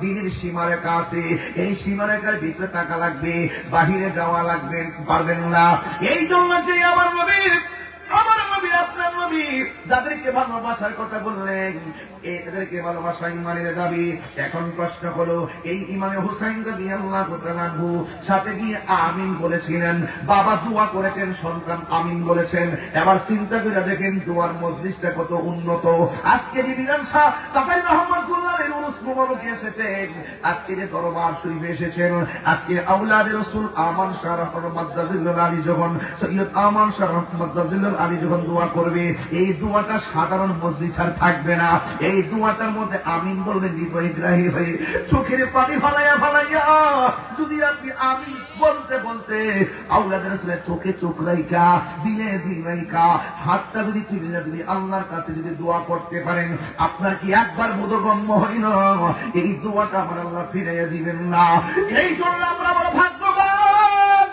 দিনের সীমারেখা আছে, এই সীমারেখার ভিতরে থাকা লাগবে, বাহিরে যাওয়া লাগবে পারবেন না। এই জন্য যে আমার নবী আপনার নবী যাদেরকে ভালোবাসার কথা বললেন এদেরকে ভালোবাসা ইমানের দাবি। এখন প্রশ্ন হলো এই ইমামে হুসাইন রাদিয়াল্লাহু তাআলা আনহু সাথে গিয়ে আমিন বলেছিলেন, বাবা দোয়া করেছেন, সন্তান আমিন বলেছেন। এবার চিন্তা করে দেখেন দোয়ার মজলিসটা কত উন্নত। আজকে যে বিরান শাহ তাকাই রহমাতুল্লাহর উরুস মুবারক এসেছেন, আজকে যে দরবার শরীফে এসেছেন, আজকে আওলাদে রাসূল আমান শাহ রাহমাতুল্লাহ আলী যখন সৈয়দ আমান শাহ রাহমাতুল্লাহ আলী যখন দোয়া করবে এই দোয়াটা সাধারণ মজলিস আর থাকবে না। এই দোয়াটার মধ্যে আমিন বলবেন হৃদয় গ্রাহী হয়ে, চোখের পানি ফালাইয়া ফালাইয়া যদি আপনি আমিন বলতে বলতে আওলাদের রাসূলের চোখে চোখ রাইখা দিলে দিল রাইখা হাতটা যদি তুলে যদি আল্লাহর কাছে যদি দোয়া করতে পারেন, আপনার কি একবার বোধগম্য হয় না এই দোয়াটা আমার আল্লাহ ফিরাইয়া দিবেন না? এই জন্য আমরা বড় ভাগ্যবান,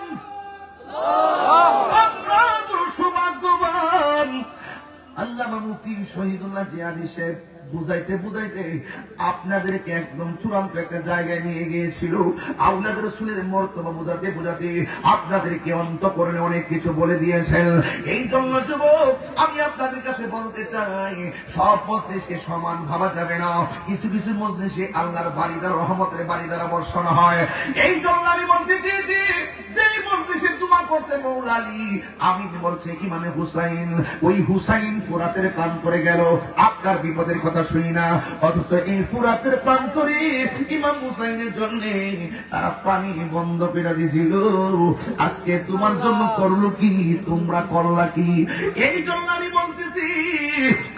আমরা বড় সৌভাগ্যবান। আল্লামা মুফতি শহীদুল্লাহ জিয়াদি সাহেব বুঝাইতে বুঝাইতে আপনাদেরকে একদম চূড়ান্ত একটা জায়গায় নিয়ে গিয়েছিল। আওলাদ রাসূলের মর্তবা বুঝাতে বুঝাতে আপনাদেরকে অন্তঃকরণে অনেক কিছু বলে দিয়েছেন। এই জন্য যুবক আমি আপনাদের কাছে বলতে চাই সব মজলিসকে সমান ভাবা যাবে না। কিছু কিছু মজলিসে আল্লাহর বাড়ি দ্বারা রহমতের বাড়ি দ্বারা বর্ষণ হয়। এই জন্য আমি বলতে চেয়েছি যেই মজলিসে দোয়া করছে মৌলা আলী আমিন বলছে ইমামে হুসাইন, ওই হুসাইন ফুরাতের প্রান্তরে গেল আপনার বিপদের কথা শুনি না, অথচ এই ফুরাতের প্রান্তরে ইমাম হুসাইনের জন্য তারা পানি বন্ধ করে দিয়েছিল। আজকে তোমার জন্য করলো কি, তোমরা করলা কি? এই জন্য আমি বলতেছি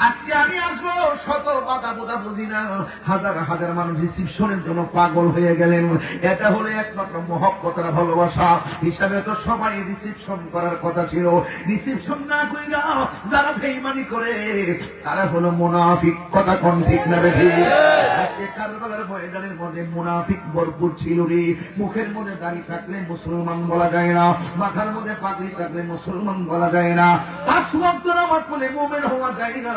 আজকে আমি আসবো শত বাধা বোধা বুঝি না, হাজার হাজার মানুষ রিসিপশনের জন্য পাগল হয়ে গেলেন। এটা হলো একমাত্র মহব্বতের ভালোবাসা হিসাবে তো সবাই রিসিপশন করার কথা ছিল। রিসিপশন না কইরা যারা বেঈমানি করে তারা হলো মুনাফিক। কথা কোন ঠিক না বেঠি? আজকে কারবালার ময়দানের মধ্যে মুনাফিক ভরপুর ছিল রে। মুখের মধ্যে দাড়ি থাকলে মুসলমান বলা যায় না, মাথার মধ্যে পাগড়ি থাকলে মুসলমান বলা যায় না, 5 ওয়াক্ত নামাজ পড়লে মুমিন হওয়া যায় না।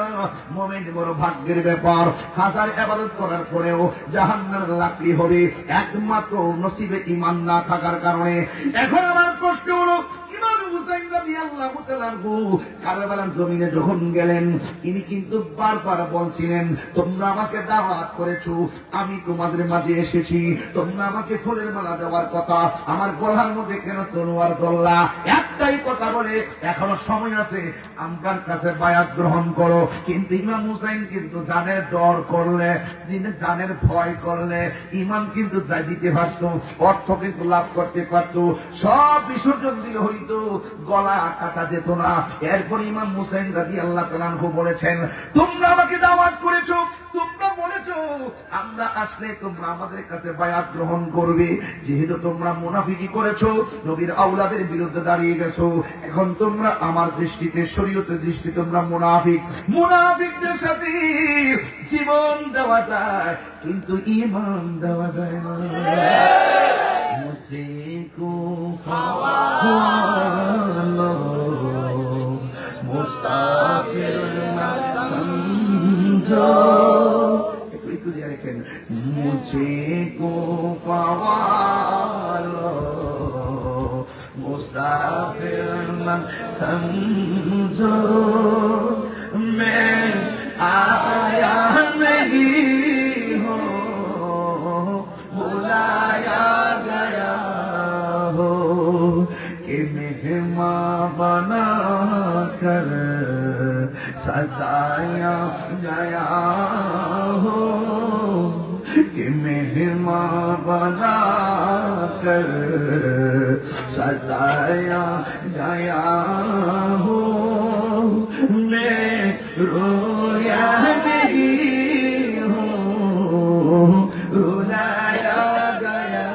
মুমিন বড় ভাগ্যের ব্যাপার। হাজার ইবাদত করার পরেও জাহান্নামের লাকড়ি হবে একমাত্র নসিবে ঈমান না থাকার কারণে। এখন আমার প্রশ্ন হলো ইমাম হুসাইন রাদিয়াল্লাহু তাআলা আনহু কারবালার জমিনে যখন গেলেন তিনি কিন্তু বারবার বলছিলেন তোমরা আমাকে দাওয়াত করেছো, আমি তোমাদের মাঝে এসেছি, তোমরা আমাকে ফুলের মালা দেওয়ার কথা, আমার গলার মধ্যে কেন তলোয়ার ধরলা? একটাই কথা বলে এখনো সময় আছে, আমার কাছে বায়াত গ্রহণ করো। কিন্তু ইমাম হুসাইন কিন্তু জানের ডর করলে, জানের ভয় করলে ইমাম কিন্তু যা দিতে পারতো, অর্থ কিন্তু লাভ করতে পারতো, সব বিসর্জন দিয়ে হইতো, গলা কাটা যেত না। এরপর ইমাম হুসাইন রাদিয়াল্লাহু তাআলা আনহু বলেছেন তোমরা আমাকে দাওয়াত করেছো, তোমরা বলেছো আমরা আসলে তোমরা আমাদের কাছে বায়াত গ্রহণ করবে। যেহেতু তোমরা মুনাফিকি করেছো, নবীর আওলাদের বিরুদ্ধে দাঁড়িয়ে গেছো, এখন তোমরা আমার দৃষ্টিতে শরীয়তের দৃষ্টি তোমরা মুনাফিক। মুনাফিকদের সাথে জীবন দেওয়া যায় কিন্তু ঈমান দেওয়া যায় না। মুঝে কো ফাওয়ালো মুসাফির না সমঝো, একটু দিয়ে রেখেন, মুঝে কো ফাওয়ালো মুসাফির না সমঝো, मैं आया नहीं हूँ बुलाया गया हो, कि मेहमान बना कर सताया गया हो, कि मेहमान बना कर सताया गया हो, मैं रोया नहीं हूँ रुलाया गया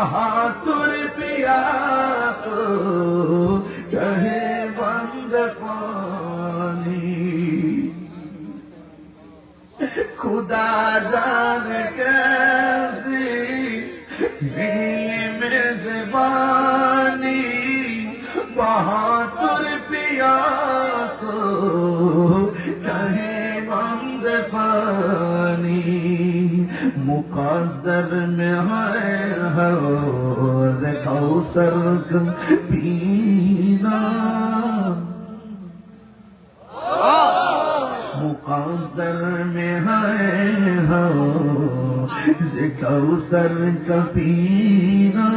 बहादुर पियासो कहे बंद पानी खुदा जाने कैसी मेजबानी बहादुर पियासो कहे बंद पानी मुकद्दर में है हौज़ कौसर का पीना मुकद्दर में है हौज़ कौसर का पीना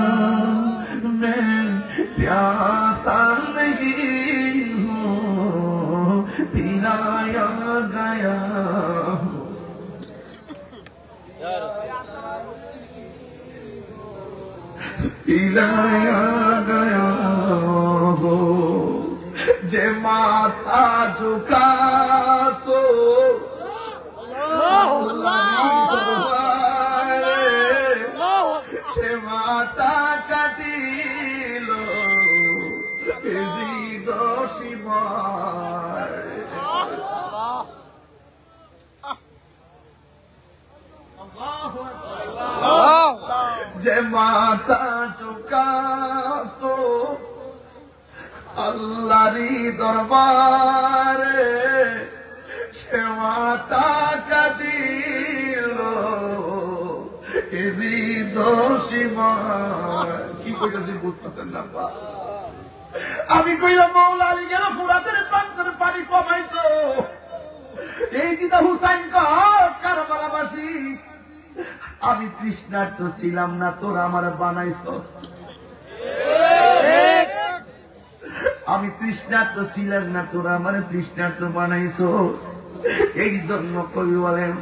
मैं प्यासा नहीं हूँ पिलाया गया हूँ पिलाया गया हो जे माथा झुका तो সে মাতা কাটিল দোষীমার যে মাতা চুকাতো আল্লাহরই দরবারে সে মাতা কাটিল এজি দোষীমার কি কইতাছি বুঝতেছেন না বা আমি কইলাম মৌলা আলী গেল ফুরাতের প্রান্তরে পানি কমাইতো এই গীতা হুসাইন কারবালাবাসী আমি তৃষ্ণার্ত ছিলাম না তোর আমার বানাইছস আমি তৃষ্ণার্ত ছিলাম না তোর আমার তৃষ্ণার্ত বানাইছস এই জন্য কবি বলেন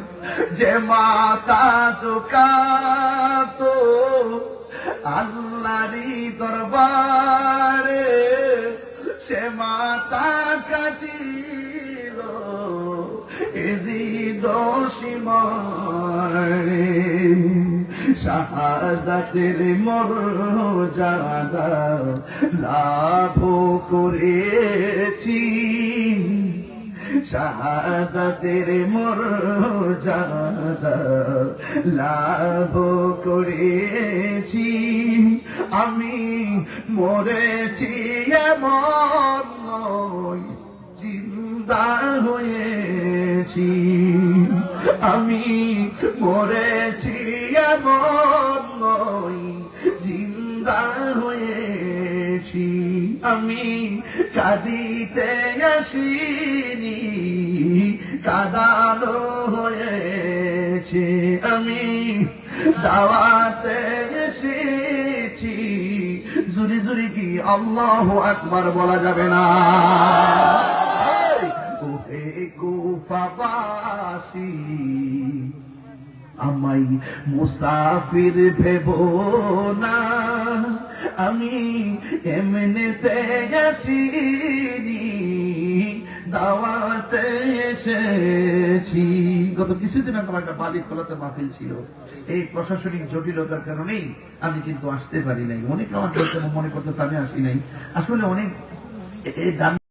যে মাতা চোকাতো আল্লাহরই দরবারে সে মাতা কাটিল এজি দোষীমারে শাহাদাতের মর্যাদা লাভ করেছি শাহাদাতের মর্যাদা লাভ করেছি আমি মরেছি এমন নয় জিন্দা হয়েছি আমি মরেছি এমন নয় জিন্দা হয়েছি আমি কাঁদিতে আসিনি কাঁদানো হয়েছে আমি দাওয়াতে এসেছি জুরি জুরি কি আল্লাহু আকবার বলা যাবে না ওহে কুফাবাসী আমায় মুসাফির ভেবো না আমি এমনিতে আসিনি দাওয়াতে এসেছি গত কিছুদিন আগে আমার একটা বালিক খোলাতে মাহফিল ছিল এই প্রশাসনিক জটিলতার কারণেই আমি কিন্তু আসতে পারি নাই অনেক আমার মনে করতেছে আমি আসি নাই আসলে অনেক